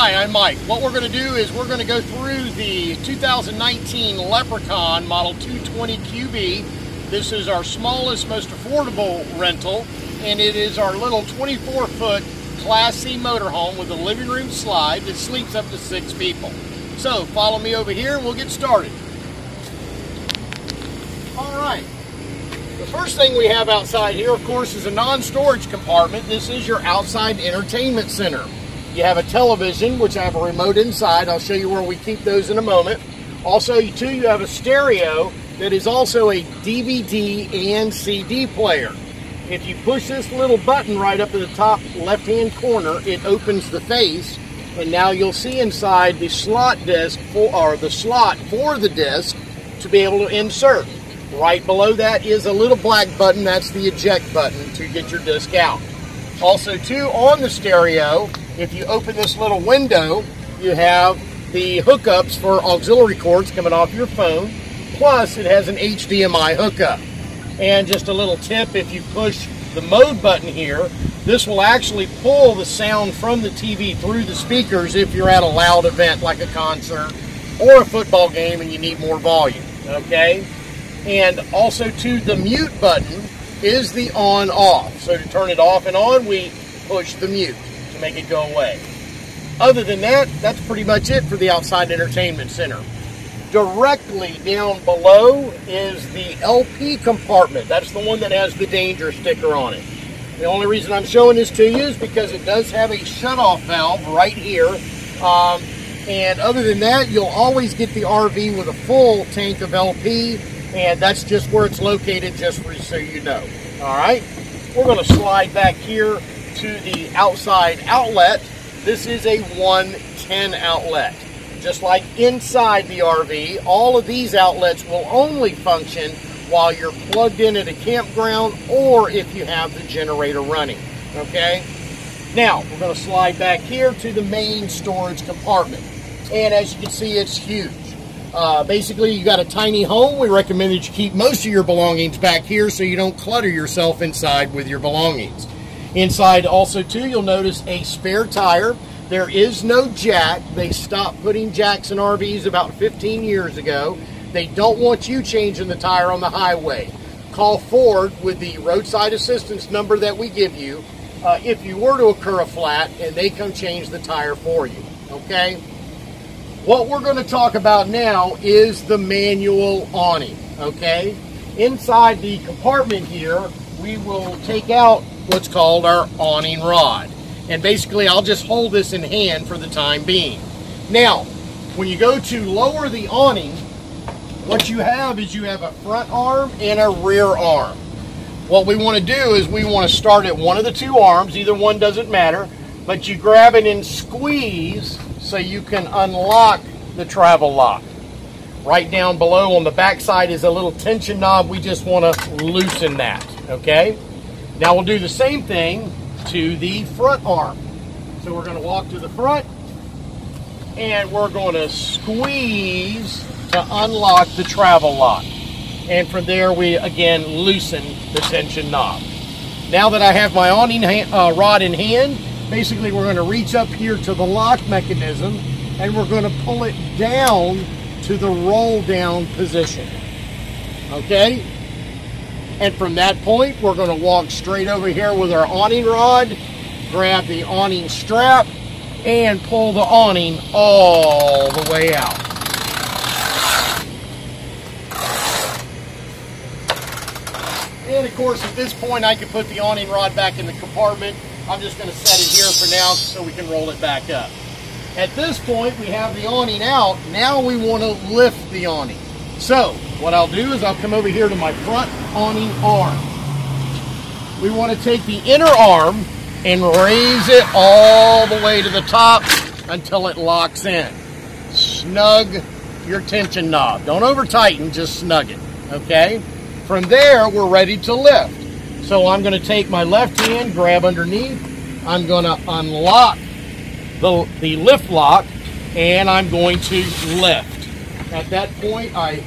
Hi, I'm Mike. What we're going to do is we're going to go through the 2019 Leprechaun Model 220 QB. This is our smallest, most affordable rental, and it is our little 24-foot Class C motorhome with a living room slide that sleeps up to 6 people. So follow me over here and we'll get started. All right. The first thing we have outside here, of course, is a non-storage compartment. This is your outside entertainment center. You have a television, which I have a remote inside. I'll show you where we keep those in a moment. Also, too, you have a stereo that is also a DVD and CD player. If you push this little button right up at the top left-hand corner, it opens the face, and now you'll see inside the slot disc the slot for the disc to be able to insert. Right below that is a little black button. That's the eject button to get your disc out. Also, too, on the stereo, if you open this little window, you have the hookups for auxiliary cords coming off your phone. Plus, it has an HDMI hookup. And just a little tip, if you push the mode button here, this will actually pull the sound from the TV through the speakers if you're at a loud event like a concert or a football game and you need more volume, okay? And also, too, the mute button is the on-off. So to turn it off and on, we push the mute to make it go away. Other than that, that's pretty much it for the outside entertainment center. Directly down below is the LP compartment. That's the one that has the danger sticker on it. The only reason I'm showing this to you is because it does have a shutoff valve right here. And other than that, you'll always get the RV with a full tank of LP, and that's just where it's located, just so you know. All right, we're going to slide back here to the outside outlet. This is a 110 outlet. Just like inside the RV, all of these outlets will only function while you're plugged in at a campground or if you have the generator running, okay? Now, we're going to slide back here to the main storage compartment. And as you can see, it's huge. Basically, you got a tiny home. We recommend that you keep most of your belongings back here so you don't clutter yourself inside with your belongings. Inside also, too, you'll notice a spare tire. There is no jack. They stopped putting jacks in RVs about 15 years ago. They don't want you changing the tire on the highway. Call Ford with the roadside assistance number that we give you if you were to occur a flat, and they come change the tire for you, okay? What we're going to talk about now is the manual awning, okay? Inside the compartment here, we will take out what's called our awning rod. And basically, I'll just hold this in hand for the time being. Now, when you go to lower the awning, what you have is you have a front arm and a rear arm. What we want to do is we want to start at one of the two arms. Either one doesn't matter. But you grab it and squeeze so you can unlock the travel lock. Right down below on the back side is a little tension knob. We just want to loosen that, okay? Now we'll do the same thing to the front arm. So we're going to walk to the front and we're going to squeeze to unlock the travel lock. And from there we again loosen the tension knob. Now that I have my awning rod in hand, basically we're going to reach up here to the lock mechanism and we're going to pull it down to the roll down position. Okay? And from that point, we're going to walk straight over here with our awning rod, grab the awning strap, and pull the awning all the way out. And of course, at this point, I can put the awning rod back in the compartment. I'm just going to set it here for now so we can roll it back up. At this point, we have the awning out. Now we want to lift the awning. So, what I'll do is I'll come over here to my front awning arm. We want to take the inner arm and raise it all the way to the top until it locks in. Snug your tension knob. Don't over tighten, just snug it, okay? From there, we're ready to lift. So I'm going to take my left hand, grab underneath. I'm going to unlock the lift lock, and I'm going to lift. At that point, I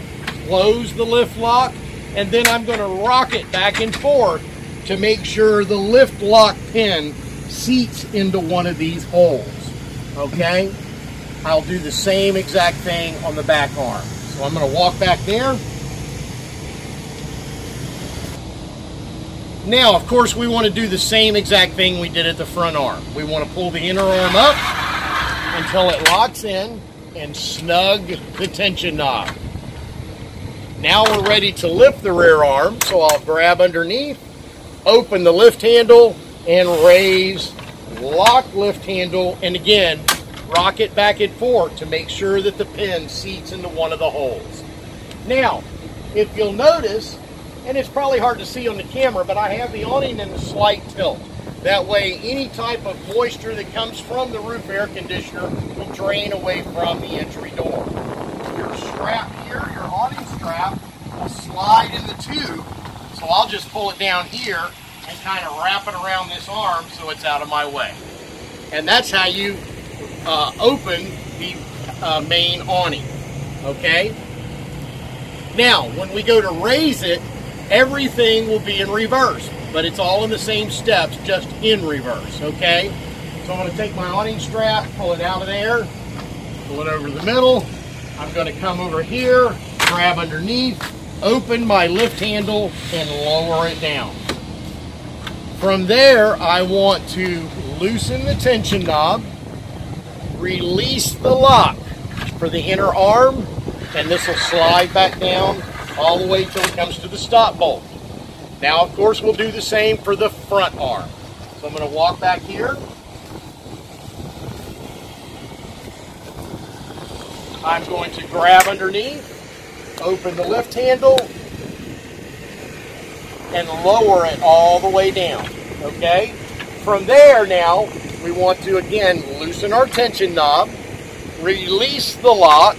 close the lift lock, and then I'm going to rock it back and forth to make sure the lift lock pin seats into one of these holes. okay, I'll do the same exact thing on the back arm. So I'm going to walk back there. Now, of course, we want to do the same exact thing we did at the front arm. We want to pull the inner arm up until it locks in and snug the tension knob. Now we're ready to lift the rear arm, so I'll grab underneath, open the lift handle, and raise, lock lift handle, and again, rock it back and forth to make sure that the pin seats into one of the holes. Now, if you'll notice, and it's probably hard to see on the camera, but I have the awning in a slight tilt. That way, any type of moisture that comes from the roof air conditioner will drain away from the entry door. Your strap here, your awning strap, will slide in the tube. So I'll just pull it down here and kind of wrap it around this arm so it's out of my way. And that's how you open the main awning, okay? Now, when we go to raise it, everything will be in reverse, but it's all in the same steps, just in reverse, okay? So I'm going to take my awning strap, pull it out of there, pull it over the middle. I'm going to come over here, grab underneath, open my lift handle, and lower it down. From there, I want to loosen the tension knob, release the lock for the inner arm, and this will slide back down all the way till it comes to the stop bolt. Now, of course, we'll do the same for the front arm. So I'm going to walk back here. I'm going to grab underneath, open the lift handle, and lower it all the way down, okay? From there now, we want to, again, loosen our tension knob, release the lock,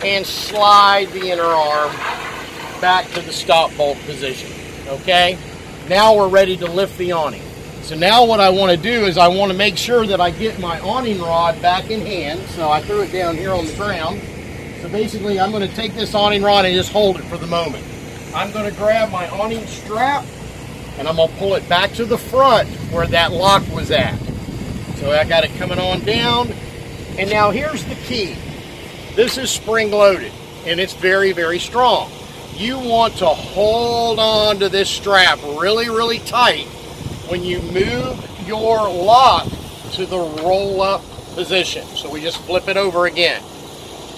and slide the inner arm back to the stop bolt position, okay? Now we're ready to lift the awning. So now what I want to do is I want to make sure that I get my awning rod back in hand. So I threw it down here on the ground. So basically I'm going to take this awning rod and just hold it for the moment. I'm going to grab my awning strap and I'm going to pull it back to the front where that lock was at. So I got it coming on down. And now here's the key. This is spring loaded and it's very, very strong. You want to hold on to this strap really, really tight when you move your lock to the roll up position. So we just flip it over again.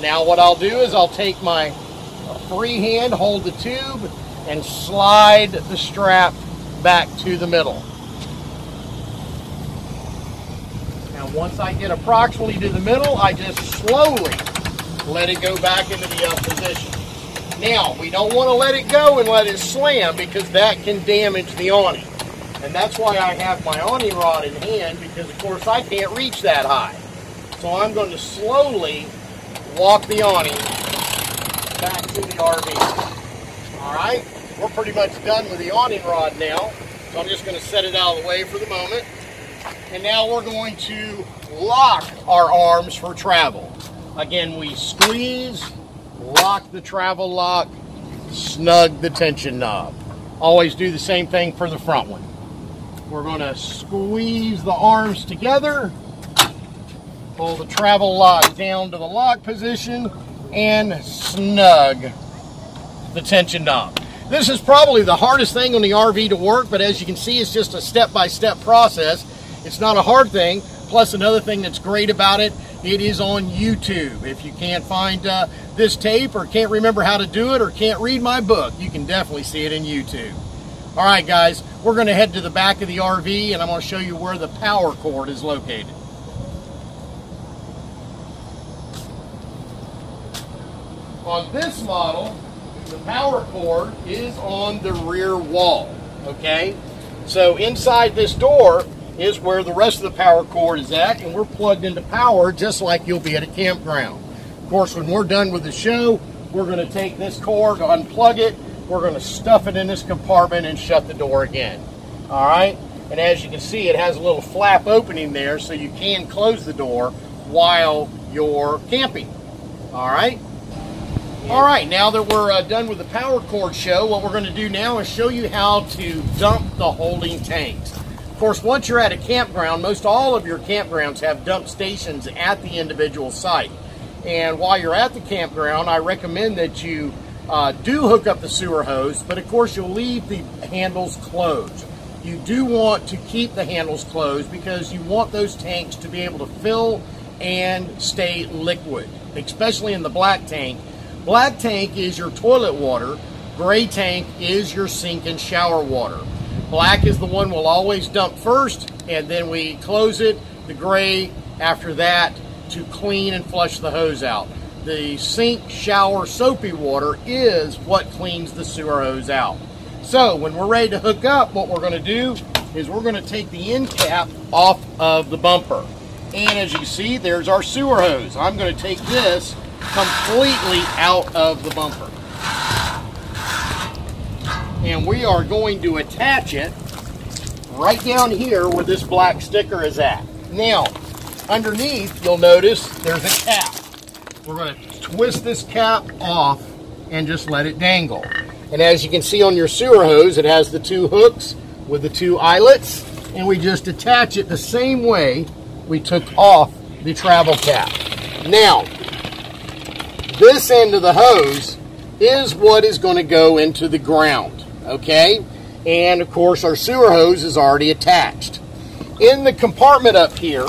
Now what I'll do is I'll take my free hand, hold the tube, and slide the strap back to the middle. Now once I get approximately to the middle, I just slowly let it go back into the up position. Now, we don't want to let it go and let it slam because that can damage the awning. And that's why I have my awning rod in hand, because of course I can't reach that high. So I'm going to slowly walk the awning back to the RV. Alright, we're pretty much done with the awning rod now. So I'm just going to set it out of the way for the moment. And now we're going to lock our arms for travel. Again, we squeeze, lock the travel lock, snug the tension knob. Always do the same thing for the front one. We're going to squeeze the arms together, pull the travel lock down to the lock position, and snug the tension knob. This is probably the hardest thing on the RV to work, but as you can see, it's just a step-by-step process. It's not a hard thing. Plus, another thing that's great about it, it is on YouTube. If you can't find this tape or can't remember how to do it or can't read my book, you can definitely see it in YouTube. All right, guys, we're going to head to the back of the RV and I'm going to show you where the power cord is located. On this model, the power cord is on the rear wall, okay? So inside this door is where the rest of the power cord is at, and we're plugged into power just like you'll be at a campground. Of course, when we're done with the show, we're going to take this cord, unplug it, we're going to stuff it in this compartment and shut the door again. All right? And as you can see, it has a little flap opening there so you can close the door while you're camping. All right? All right, now that we're done with the power cord show, what we're going to do now is show you how to dump the holding tanks. Of course, once you're at a campground, most all of your campgrounds have dump stations at the individual site. And while you're at the campground, I recommend that you do hook up the sewer hose, but of course you'll leave the handles closed. You do want to keep the handles closed because you want those tanks to be able to fill and stay liquid, especially in the black tank. Black tank is your toilet water. Gray tank is your sink and shower water. Black is the one we'll always dump first, and then we close it. The gray after that to clean and flush the hose out. The sink, shower, soapy water is what cleans the sewer hose out. So when we're ready to hook up, what we're going to do is we're going to take the end cap off of the bumper. And as you see, there's our sewer hose. I'm going to take this completely out of the bumper. And we are going to attach it right down here where this black sticker is at. Now, underneath, you'll notice there's a cap. We're going to twist this cap off and just let it dangle. And as you can see on your sewer hose, it has the two hooks with the two eyelets, and we just attach it the same way we took off the travel cap. Now, this end of the hose is what is going to go into the ground, okay? And of course, our sewer hose is already attached. In the compartment up here,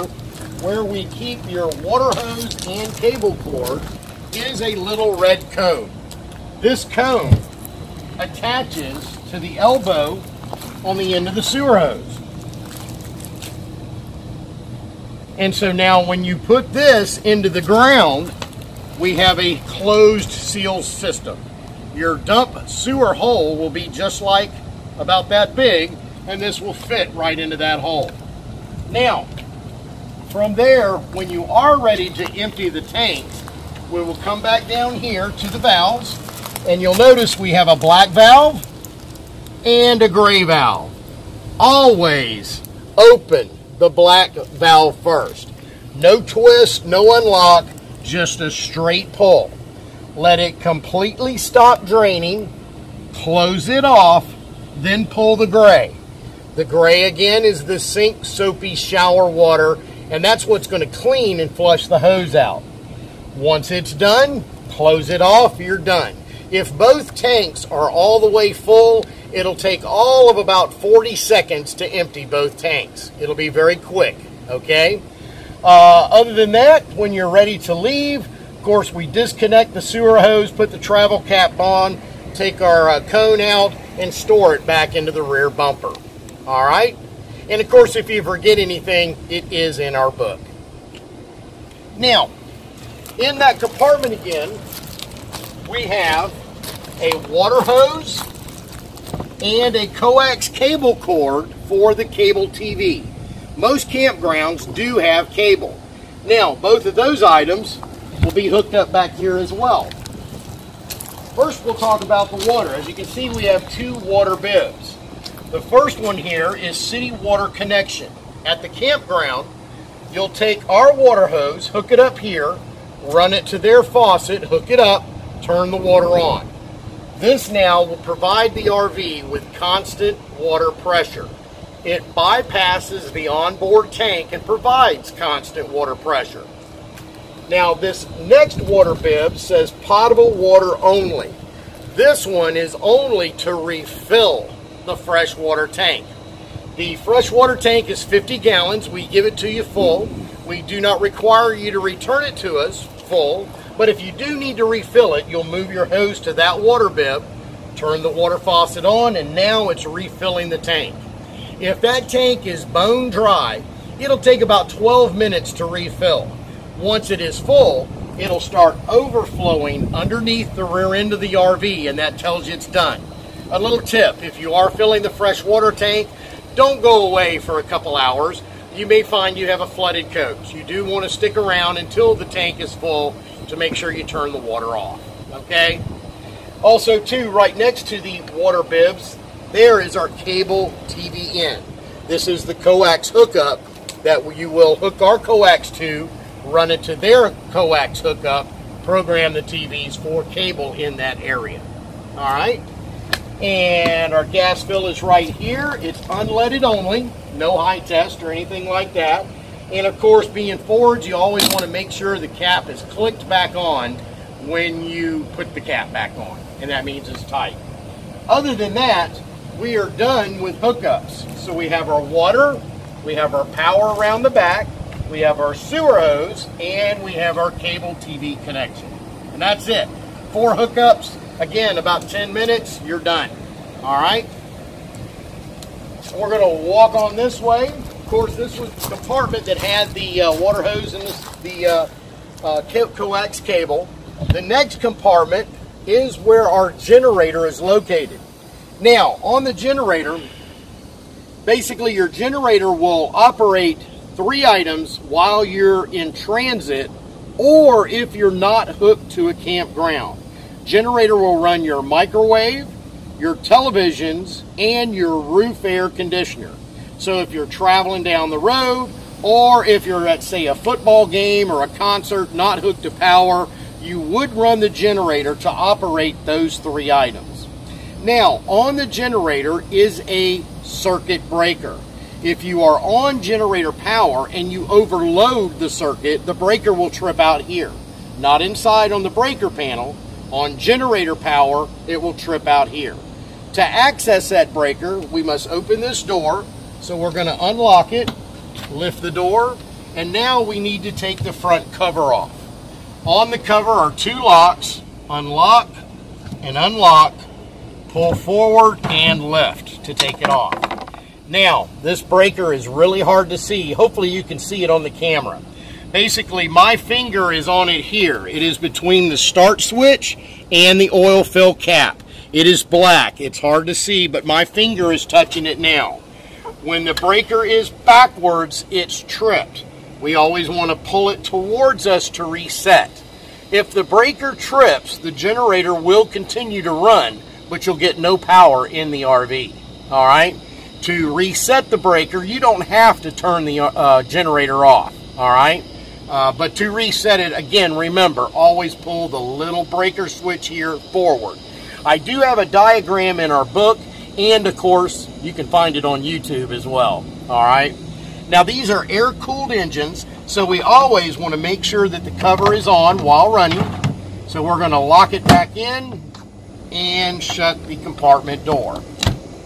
where we keep your water hose and cable cord, is a little red cone. This cone attaches to the elbow on the end of the sewer hose. And so now when you put this into the ground, we have a closed seal system. Your dump sewer hole will be just like about that big, and this will fit right into that hole. Now, from there, when you are ready to empty the tank, we will come back down here to the valves, and you'll notice we have a black valve and a gray valve. Always open the black valve first. No twist, no unlock, just a straight pull. Let it completely stop draining, close it off, then pull the gray. The gray again is the sink, soapy shower water, and that's what's going to clean and flush the hose out. Once it's done, close it off, you're done. If both tanks are all the way full, it'll take all of about 40 seconds to empty both tanks. It'll be very quick, okay? Other than that, when you're ready to leave, of course, we disconnect the sewer hose, put the travel cap on, take our cone out, and store it back into the rear bumper. All right? And of course, if you forget anything, it is in our book. Now, in that compartment again, we have a water hose and a coax cable cord for the cable TV. Most campgrounds do have cable. Now, both of those items will be hooked up back here as well. First, we'll talk about the water. As you can see, we have two water bibs. The first one here is city water connection. At the campground, you'll take our water hose, hook it up here, run it to their faucet, hook it up, turn the water on. This now will provide the RV with constant water pressure. It bypasses the onboard tank and provides constant water pressure. Now, this next water bib says potable water only. This one is only to refill the freshwater tank. The freshwater tank is 50 gallons. We give it to you full. We do not require you to return it to us full, but if you do need to refill it, you'll move your hose to that water bib, turn the water faucet on, and now it's refilling the tank. If that tank is bone dry, it'll take about 12 minutes to refill. Once it is full, it'll start overflowing underneath the rear end of the RV, and that tells you it's done. A little tip, if you are filling the freshwater tank, don't go away for a couple hours. You may find you have a flooded coach. You do want to stick around until the tank is full to make sure you turn the water off, okay? Also, too, right next to the water bibs, there is our cable TV in. This is the coax hookup that you will hook our coax to, run it to their coax hookup, program the TVs for cable in that area. All right? And our gas fill is right here. It's unleaded only, no high test or anything like that. And of course, being Fords, you always want to make sure the cap is clicked back on when you put the cap back on, and that means it's tight. Other than that, we are done with hookups. So we have our water, we have our power around the back, we have our sewer hose, and we have our cable TV connection. And that's it. 4 hookups. Again, about 10 minutes, you're done. All right? We're going to walk on this way. Of course, this was the compartment that had the water hose and the coax cable. The next compartment is where our generator is located. Now, on the generator, basically your generator will operate 3 items while you're in transit, or if you're not hooked to a campground. Generator will run your microwave, your televisions, and your roof air conditioner. So if you're traveling down the road, or if you're at, say, a football game or a concert not hooked to power, you would run the generator to operate those 3 items. Now, on the generator is a circuit breaker. If you are on generator power and you overload the circuit, the breaker will trip out here. Not inside on the breaker panel. On generator power, it will trip out here. To access that breaker, we must open this door. So we're going to unlock it, lift the door, and now we need to take the front cover off. On the cover are 2 locks. Unlock and unlock, pull forward and lift to take it off. Now, this breaker is really hard to see. Hopefully you can see it on the camera. Basically, my finger is on it here. It is between the start switch and the oil fill cap. It is black. It's hard to see, but my finger is touching it now. When the breaker is backwards, it's tripped. We always want to pull it towards us to reset. If the breaker trips, the generator will continue to run, but you'll get no power in the RV. All right? To reset the breaker, you don't have to turn the generator off. All right? But to reset it, again, remember, always pull the little breaker switch here forward. I do have a diagram in our book, and of course, you can find it on YouTube as well. All right? Now, these are air-cooled engines, so we always want to make sure that the cover is on while running. So we're going to lock it back in and shut the compartment door.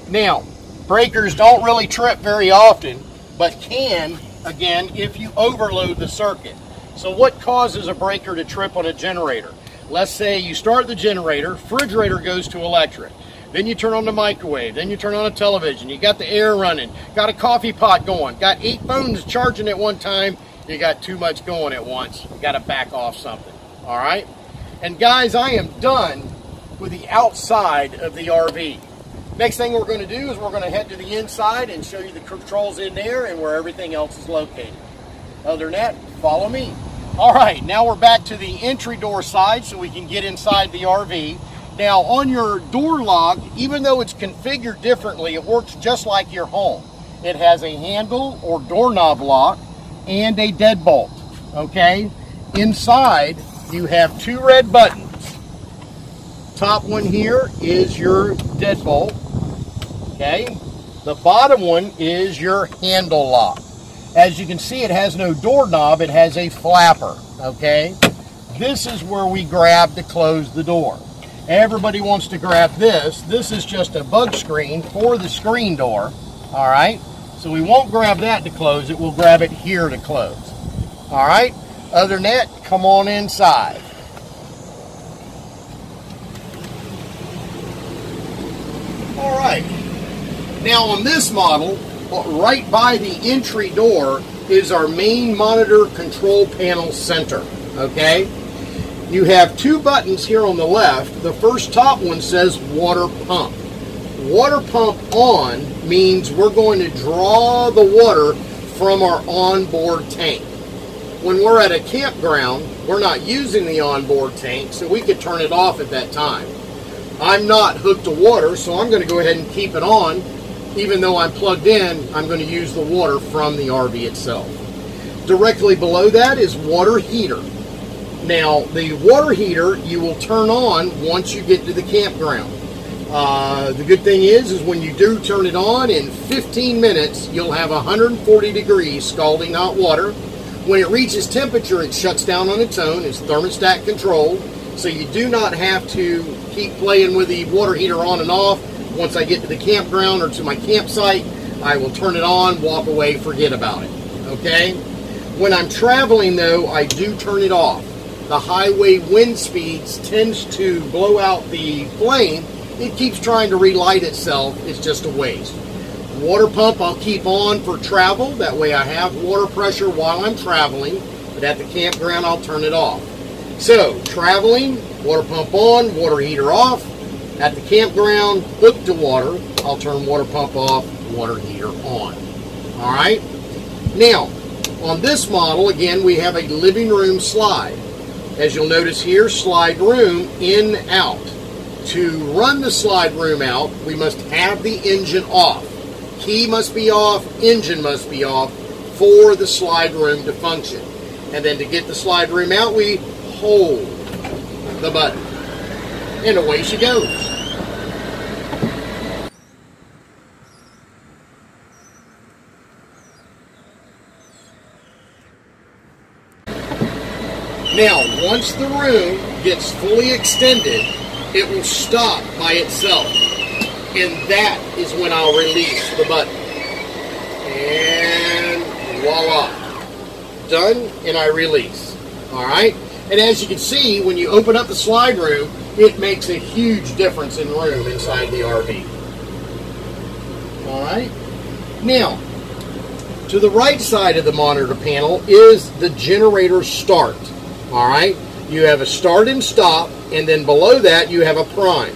Now, breakers don't really trip very often, but can, again, if you overload the circuit. So what causes a breaker to trip on a generator? Let's say you start the generator, refrigerator goes to electric. Then you turn on the microwave, then you turn on a television, you got the air running, got a coffee pot going, got 8 phones charging at one time, you got too much going at once. You got to back off something, all right? And guys, I am done with the outside of the RV. Next thing we're going to do is we're going to head to the inside and show you the controls in there and where everything else is located. Other than that, follow me. All right, now we're back to the entry door side so we can get inside the RV. Now, on your door lock, even though it's configured differently, it works just like your home. It has a handle or doorknob lock and a deadbolt, okay? Inside, you have 2 red buttons. Top one here is your deadbolt, okay? The bottom one is your handle lock. As you can see, it has no doorknob, it has a flapper, okay? This is where we grab to close the door. Everybody wants to grab this. This is just a bug screen for the screen door, all right? So we won't grab that to close it, we'll grab it here to close, all right? Other than that, come on inside. All right, now on this model, right by the entry door is our main monitor control panel center, okay? You have 2 buttons here on the left. The first top one says water pump. Water pump on means we're going to draw the water from our onboard tank. When we're at a campground, we're not using the onboard tank, so we could turn it off at that time. I'm not hooked to water, so I'm going to go ahead and keep it on. Even though I'm plugged in, I'm going to use the water from the RV itself. Directly below that is water heater. Now, the water heater you will turn on once you get to the campground. The good thing is when you do turn it on, in 15 minutes, you'll have 140 degrees scalding hot water. When it reaches temperature, it shuts down on its own. It's thermostat controlled, so you do not have to keep playing with the water heater on and off. Once I get to the campground or to my campsite, I will turn it on, walk away, forget about it, okay? When I'm traveling, though, I do turn it off. The highway wind speeds tends to blow out the flame. It keeps trying to relight itself. It's just a waste. Water pump I'll keep on for travel. That way I have water pressure while I'm traveling. But at the campground, I'll turn it off. So, traveling, water pump on, water heater off. At the campground, hooked to water, I'll turn water pump off, water heater on. All right? Now, on this model, again, we have a living room slide. As you'll notice here, slide room in, out. To run the slide room out, we must have the engine off. Key must be off, engine must be off for the slide room to function. And then to get the slide room out, we hold the button. And away she goes. Now, once the room gets fully extended, it will stop by itself. And that is when I'll release the button. And voila. Done, and I release. Alright? And as you can see, when you open up the slide room, it makes a huge difference in room inside the RV. Alright? Now, to the right side of the monitor panel is the generator start. Alright? You have a start and stop, and then below that you have a prime.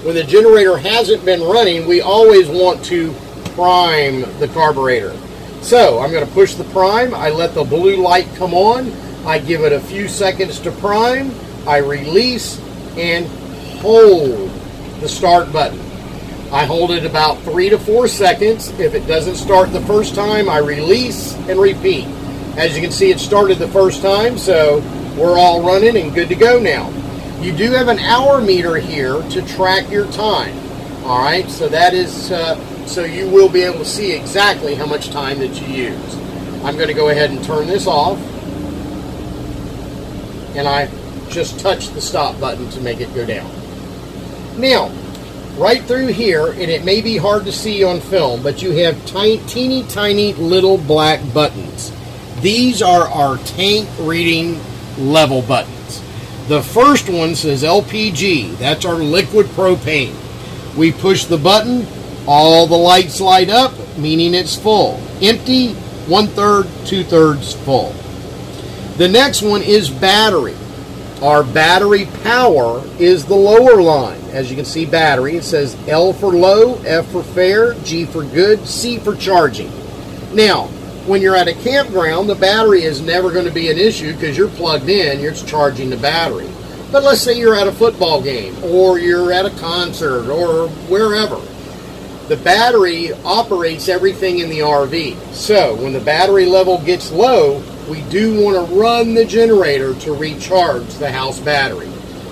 When the generator hasn't been running, we always want to prime the carburetor. So, I'm going to push the prime, I let the blue light come on, I give it a few seconds to prime, I release, and hold the start button. I hold it about 3 to 4 seconds. If it doesn't start the first time, I release and repeat. As you can see, it started the first time, so we're all running and good to go now. You do have an hour meter here to track your time. Alright, so that is, so you will be able to see exactly how much time that you use. I'm going to go ahead and turn this off. And I just touch the stop button to make it go down. Now, right through here, and it may be hard to see on film, but you have teeny tiny little black buttons. These are our tank reading level buttons. The first one says LPG. That's our liquid propane. We push the button, all the lights light up, meaning it's full. Empty, 1/3, 2/3 full. The next one is battery. Our battery power is the lower line. As you can see, battery, it says L for low, F for fair, G for good, C for charging. Now, when you're at a campground, the battery is never going to be an issue because you're plugged in, you're charging the battery. But let's say you're at a football game, or you're at a concert, or wherever. The battery operates everything in the RV. So, when the battery level gets low, we do want to run the generator to recharge the house battery.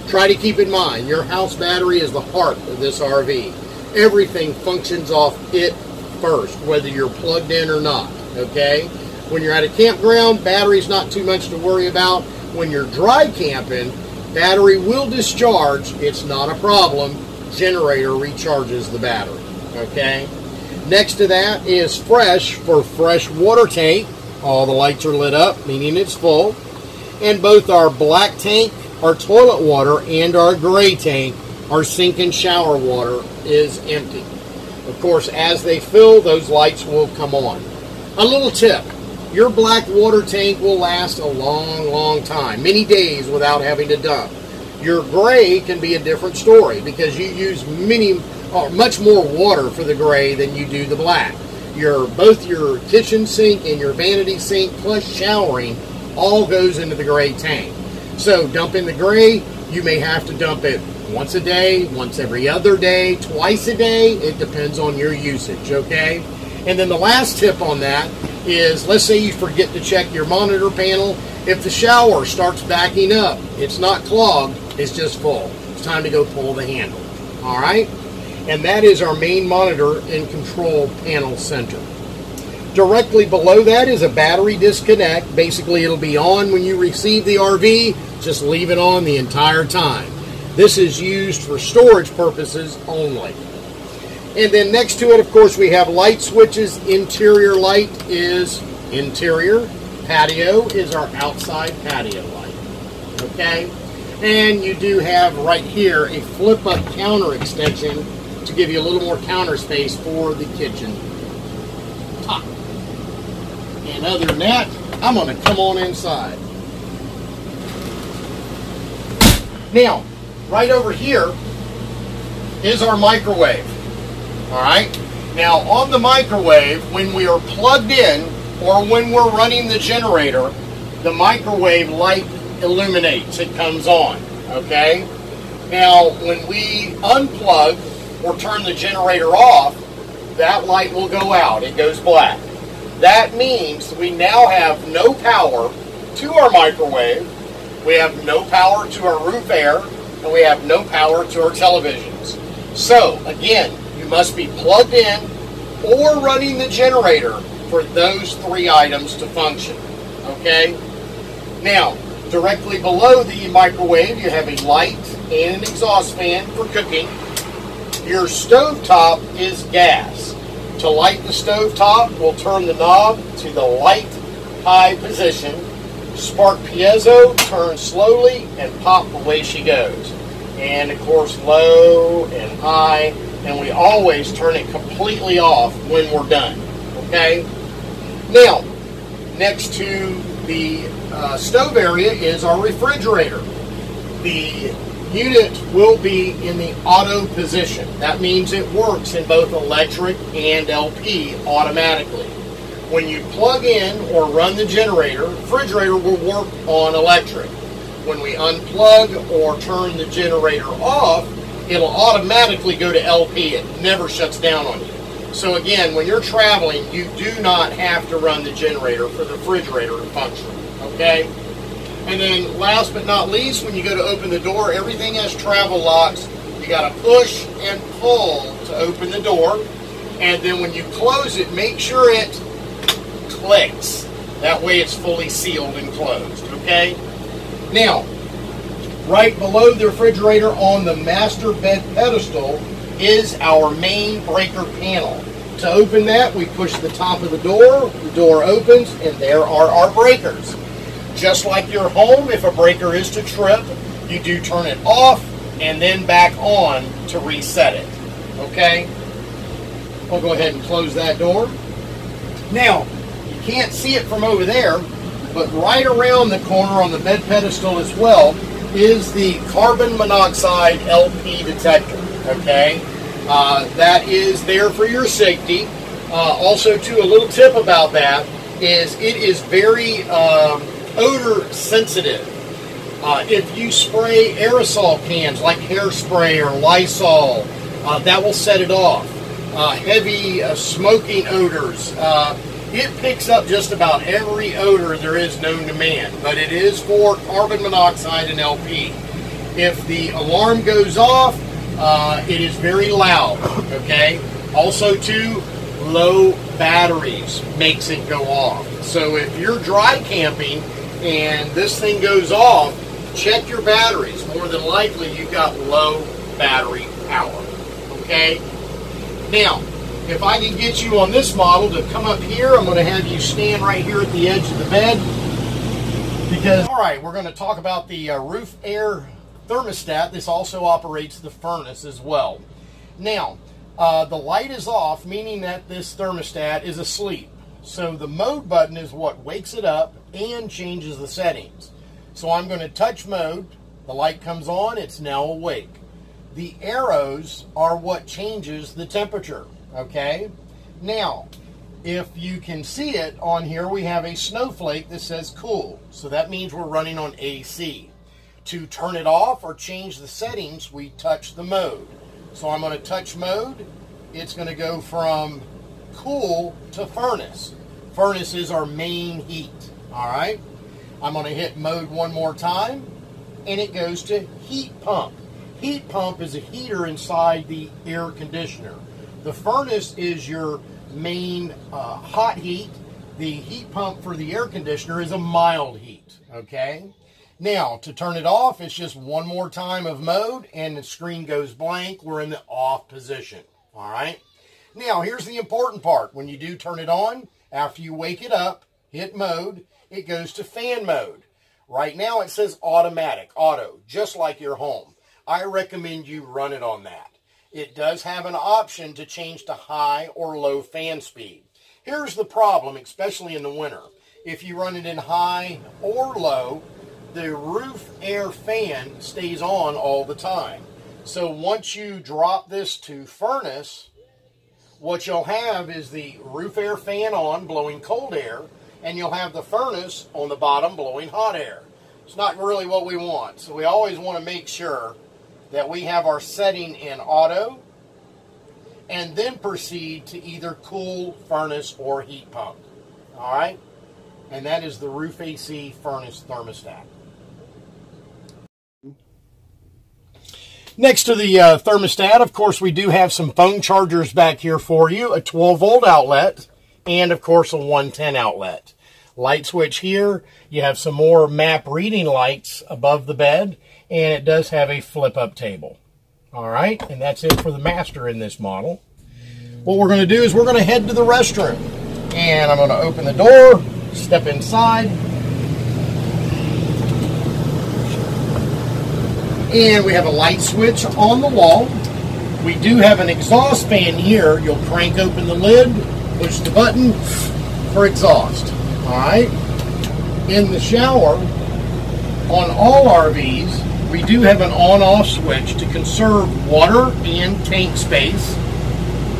Try to keep in mind, your house battery is the heart of this RV. Everything functions off it first, whether you're plugged in or not. Okay? When you're at a campground, battery's not too much to worry about. When you're dry camping, battery will discharge. It's not a problem. Generator recharges the battery. Okay? Next to that is fresh for fresh water tank. All the lights are lit up, meaning it's full. And both our black tank, our toilet water, and our gray tank, our sink and shower water, is empty. Of course, as they fill, those lights will come on. A little tip, your black water tank will last a long time, many days without having to dump. Your gray can be a different story because you use much more water for the gray than you do the black. Both your kitchen sink and your vanity sink plus showering all goes into the gray tank. So dumping the gray, you may have to dump it once a day, once every other day, twice a day. It depends on your usage, okay? And then the last tip on that is, let's say you forget to check your monitor panel. If the shower starts backing up, it's not clogged, it's just full. It's time to go pull the handle. All right? and that is our main monitor and control panel center. Directly below that is a battery disconnect. Basically, it'll be on when you receive the RV. Just leave it on the entire time. This is used for storage purposes only. And then next to it, of course, we have light switches. Interior light is interior. Patio is our outside patio light. Okay? And you do have right here a flip-up counter extension to give you a little more counter space for the kitchen top. And other than that, I'm going to come on inside. Now, right over here is our microwave. All right? Now, on the microwave, when we are plugged in or when we're running the generator, the microwave light illuminates. It comes on. Okay? Now, when we unplug or turn the generator off, that light will go out. It goes black. That means we now have no power to our microwave, we have no power to our roof air, and we have no power to our televisions. So, again, you must be plugged in or running the generator for those three items to function. Okay? Now, directly below the microwave, you have a light and an exhaust fan for cooking. Your stovetop is gas. To light the stovetop, we'll turn the knob to the light high position. Spark piezo, turn slowly, and pop away she goes. And of course, low and high, and we always turn it completely off when we're done. Okay? Now, next to the stove area is our refrigerator. The unit will be in the auto position. That means it works in both electric and LP automatically. When you plug in or run the generator, the refrigerator will work on electric. When we unplug or turn the generator off, it'll automatically go to LP. It never shuts down on you. So again, when you're traveling, you do not have to run the generator for the refrigerator to function. Okay? And then last but not least, when you go to open the door, everything has travel locks. You got to push and pull to open the door. And then when you close it, make sure it clicks. That way it's fully sealed and closed. Okay? Now, right below the refrigerator on the master bed pedestal is our main breaker panel. To open that, we push the top of the door opens, and there are our breakers. Just like your home, if a breaker is to trip, you do turn it off and then back on to reset it. Okay? We'll go ahead and close that door. Now, you can't see it from over there, but right around the corner on the bed pedestal as well is the carbon monoxide LP detector. Okay? That is there for your safety. Also, too, a little tip about that is it is very odor sensitive. If you spray aerosol cans like hairspray or Lysol, that will set it off. Heavy smoking odors, it picks up just about every odor there is known to man, but it is for carbon monoxide and LP. If the alarm goes off, it is very loud. Okay. Also, too, low batteries makes it go off. So if you're dry camping and this thing goes off, check your batteries. More than likely, you've got low battery power. Okay? Now, if I can get you on this model to come up here, I'm going to have you stand right here at the edge of the bed. Because, all right, we're going to talk about the roof air thermostat. This also operates the furnace as well. Now, the light is off, meaning that this thermostat is asleep. So the mode button is what wakes it up and changes the settings. So I'm going to touch mode. The light comes on. It's now awake. The arrows are what changes the temperature. Okay? Now, if you can see it on here, we have a snowflake that says cool. So that means we're running on AC. To turn it off or change the settings, we touch the mode. So I'm going to touch mode. It's going to go from cool to furnace. Furnace is our main heat. All right. I'm going to hit mode one more time, and it goes to heat pump. heat pump is a heater inside the air conditioner. The furnace is your main hot heat. The heat pump for the air conditioner is a mild heat, okay? Now, to turn it off, it's just one more time of mode, and the screen goes blank. We're in the off position, all right? Now, here's the important part. When you do turn it on, after you wake it up, hit mode, it goes to fan mode. Right now, it says automatic, auto, just like your home. I recommend you run it on that. It does have an option to change to high or low fan speed. Here's the problem, especially in the winter. If you run it in high or low, the roof air fan stays on all the time. So once you drop this to furnace, what you'll have is the roof air fan on, blowing cold air, and you'll have the furnace on the bottom blowing hot air. It's not really what we want. So we always want to make sure that we have our setting in auto, and then proceed to either cool, furnace, or heat pump. All right? And that is the roof AC furnace thermostat. Next to the thermostat, of course, we do have some phone chargers back here for you, a 12-volt outlet, and, of course, a 110 outlet. Light switch here. You have some more map reading lights above the bed, and it does have a flip-up table. All right, and that's it for the master in this model. What we're going to do is we're going to head to the restroom, and I'm going to open the door, step inside, and we have a light switch on the wall. We do have an exhaust fan here. You'll crank open the lid, push the button for exhaust. All right. In the shower, on all RVs, we do have an on-off switch to conserve water and tank space.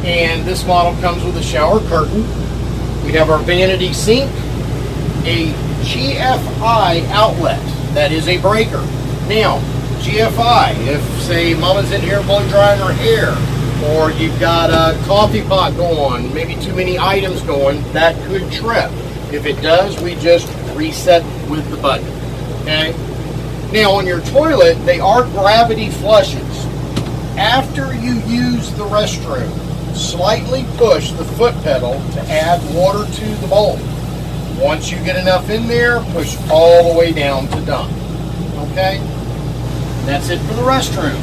And this model comes with a shower curtain. We have our vanity sink, a GFI outlet. That is a breaker. Now, GFI, if, say, mama's in here blow drying her hair, or you've got a coffee pot going, maybe too many items going, that could trip. If it does, we just reset with the button, okay? Now, on your toilet, they are gravity flushes. After you use the restroom, slightly push the foot pedal to add water to the bowl. Once you get enough in there, push all the way down to dump, okay? That's it for the restroom.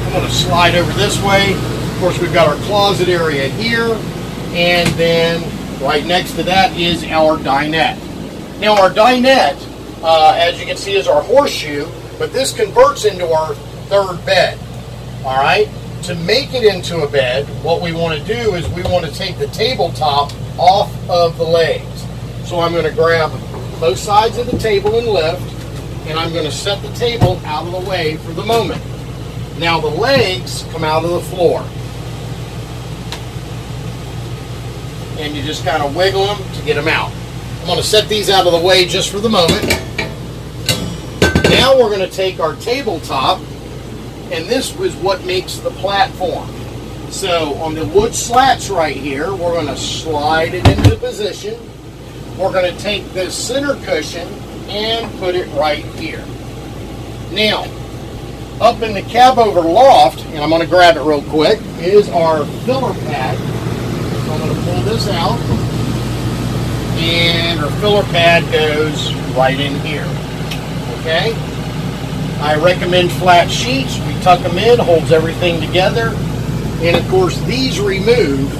I'm going to slide over this way. Of course, we've got our closet area here, and then right next to that is our dinette. Now, our dinette, as you can see, is our horseshoe, but this converts into our third bed. All right? To make it into a bed, what we want to do is we want to take the tabletop off of the legs. So I'm going to grab both sides of the table and lift, and I'm going to set the table out of the way for the moment. Now the legs come out of the floor. And you just kind of wiggle them to get them out. I'm going to set these out of the way just for the moment. Now we're going to take our tabletop, and this is what makes the platform. So on the wood slats right here, we're going to slide it into position. We're going to take this center cushion and put it right here. Now, up in the cab over loft, and I'm going to grab it real quick, is our filler pad. So I'm going to pull this out, and our filler pad goes right in here. Okay? I recommend flat sheets. We tuck them in, holds everything together. And of course, these remove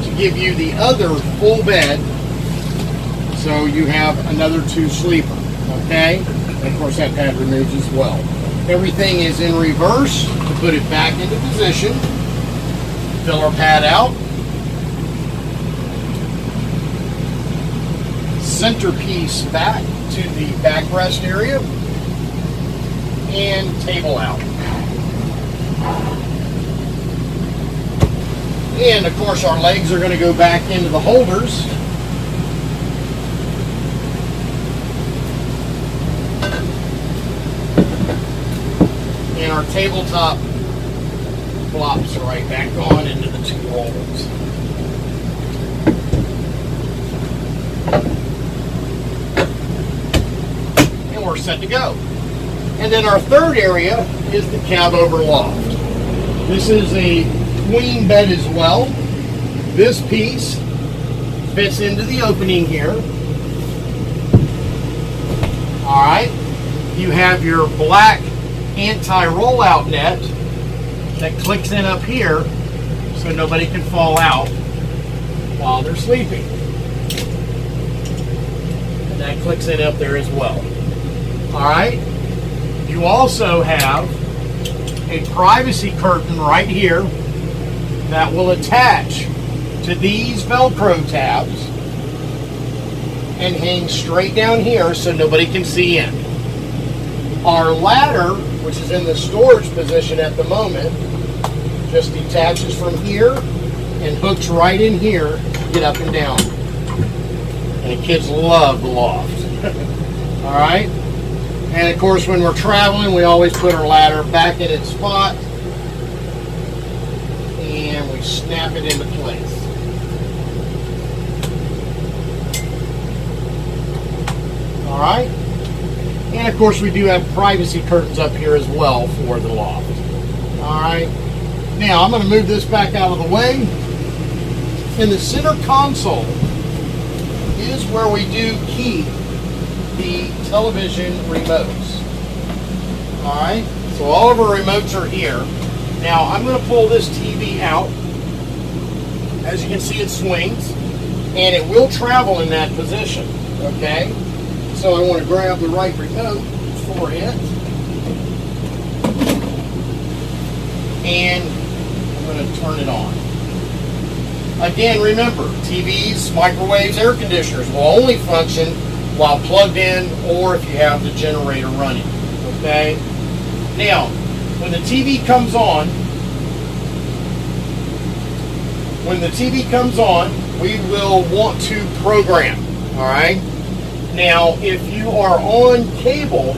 to give you the other full bed, so you have another two sleeper. Okay? And of course, that pad removes as well. Everything is in reverse to put it back into position. Filler pad out. Centerpiece back to the backrest area. And table out. And of course our legs are going to go back into the holders. And our tabletop flops right back on into the two holders. And we're set to go. And then our third area is the cab over loft. This is a queen bed as well. This piece fits into the opening here. All right. You have your black anti-rollout net that clicks in up here so nobody can fall out while they're sleeping. And that clicks in up there as well. All right. You also have a privacy curtain right here that will attach to these Velcro tabs and hang straight down here so nobody can see in. Our ladder, which is in the storage position at the moment, just detaches from here and hooks right in here to get up and down. And the kids love the Loft. All right? And of course, when we're traveling, we always put our ladder back in its spot and we snap it into place. All right? And of course, we do have privacy curtains up here as well for the Loft. All right? Now, I'm going to move this back out of the way. In the center console is where we do keep the television remotes. All right, so all of our remotes are here. Now I'm going to pull this TV out. As you can see, it swings and it will travel in that position. Okay, so I want to grab the right remote for it, and I'm going to turn it on. Again, remember, TVs, microwaves, air conditioners will only function while plugged in or if you have the generator running. Okay? Now, when the TV comes on, we will want to program. All right? Now, if you are on cable,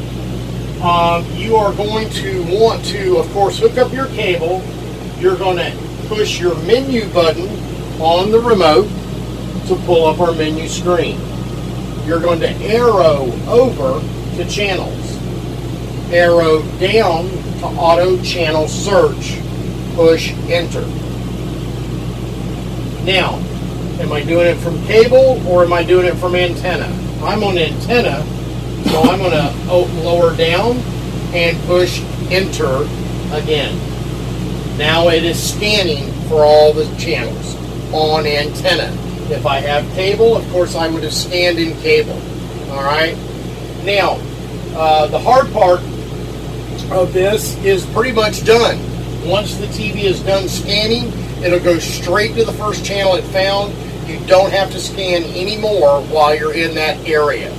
you are going to want to, of course, hook up your cable. You're going to push your menu button on the remote to pull up our menu screen. You're going to arrow over to channels. Arrow down to auto channel search. Push enter. Now, am I doing it from cable or am I doing it from antenna? I'm on antenna, so I'm going to lower down and push enter again. Now it is scanning for all the channels on antenna. If I have cable, of course, I would have scanned in cable. All right. Now, the hard part of this is pretty much done. Once the TV is done scanning, it'll go straight to the first channel it found. You don't have to scan anymore while you're in that area.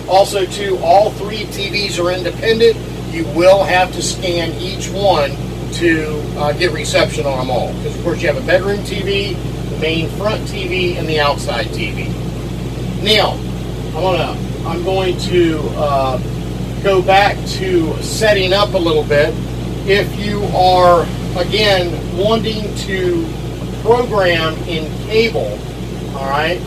Also, too, all three TVs are independent. You will have to scan each one to get reception on them all. Because, of course, you have a bedroom TV, the main front TV, and the outside TV. Now, I'm going to go back to setting up a little bit. If you are, again, wanting to program in cable, all right,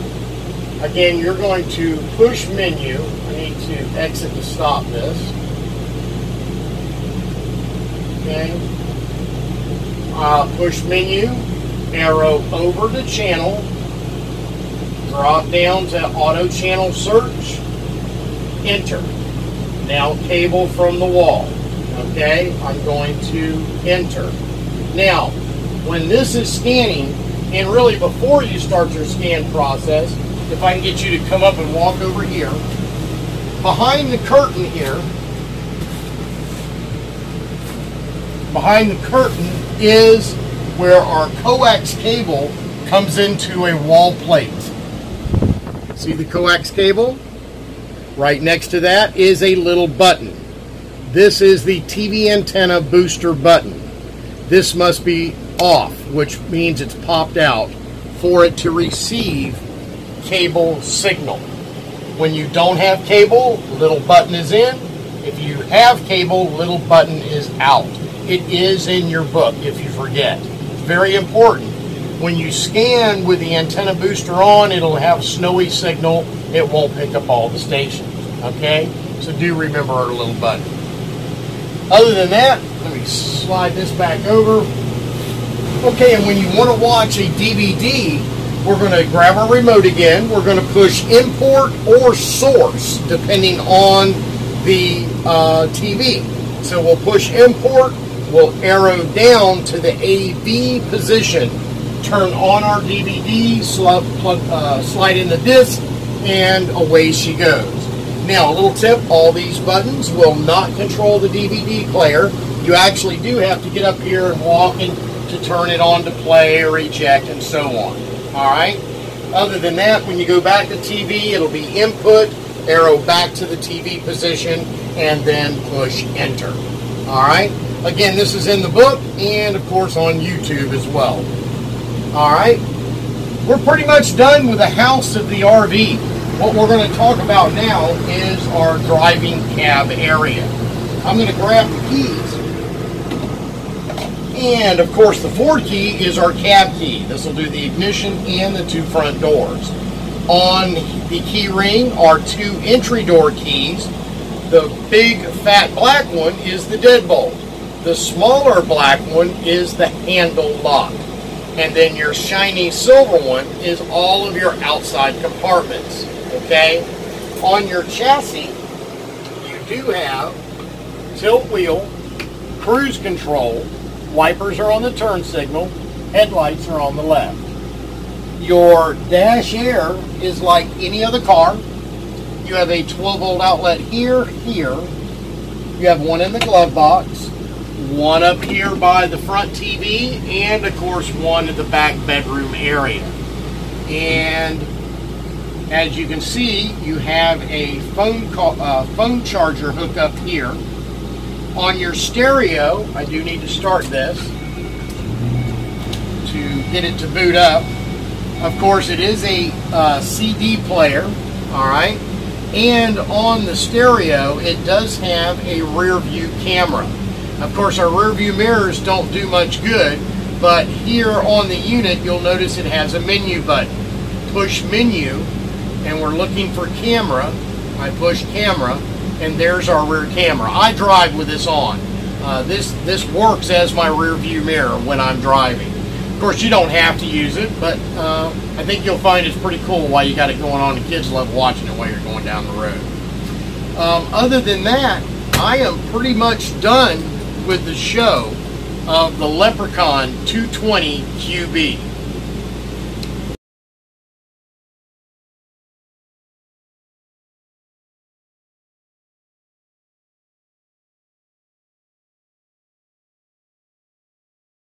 again, you're going to push menu. I need to exit to stop this. Okay. Push menu, arrow over to channel, drop down to auto channel search, enter. Now cable from the wall. Okay, I'm going to enter. Now, when this is scanning, and really before you start your scan process, if I can get you to come up and walk over here, behind the curtain here, behind the curtain is where our coax cable comes into a wall plate. See the coax cable? Right next to that is a little button. This is the TV antenna booster button. This must be off, which means it's popped out for it to receive cable signal. When you don't have cable, little button is in. If you have cable, little button is out. It is in your book if you forget. It's very important. When you scan with the antenna booster on, it'll have snowy signal. It won't pick up all the stations. Okay? So do remember our little button. Other than that, let me slide this back over. Okay, and when you want to watch a DVD, we're going to grab our remote again. We're going to push import or source, depending on the TV. So we'll push import, we'll arrow down to the AV position, turn on our DVD, slide in the disc, and away she goes. Now, a little tip, all these buttons will not control the DVD player. You actually do have to get up here and walk in to turn it on to play or eject and so on. All right? Other than that, when you go back to TV, it'll be input, arrow back to the TV position, and then push enter. All right? Again, this is in the book and, of course, on YouTube as well. All right? We're pretty much done with the house of the RV. What we're going to talk about now is our driving cab area. I'm going to grab the keys. And, of course, the Ford key is our cab key. This will do the ignition and the 2 front doors. On the key ring are 2 entry door keys. The big, fat black one is the deadbolt. The smaller black one is the handle lock. And then your shiny silver one is all of your outside compartments. Okay? On your chassis, you do have tilt wheel, cruise control, wipers are on the turn signal, headlights are on the left. Your dash air is like any other car. You have a 12-volt outlet here. You have one in the glove box, one up here by the front TV, and of course one in the back bedroom area. And as you can see, you have a phone charger hookup here. On your stereo, I do need to start this to get it to boot up. Of course, it is a CD player, all right? And on the stereo, it does have a rear view camera. Of course, our rear view mirrors don't do much good, but here on the unit, you'll notice it has a menu button. Push menu, and we're looking for camera. I push camera, and there's our rear camera. I drive with this on. This works as my rear view mirror when I'm driving. Of course, you don't have to use it, but I think you'll find it's pretty cool while you got it going on, and kids love watching it while you're going down the road. Other than that, I am pretty much done with the show of the Leprechaun 220 QB.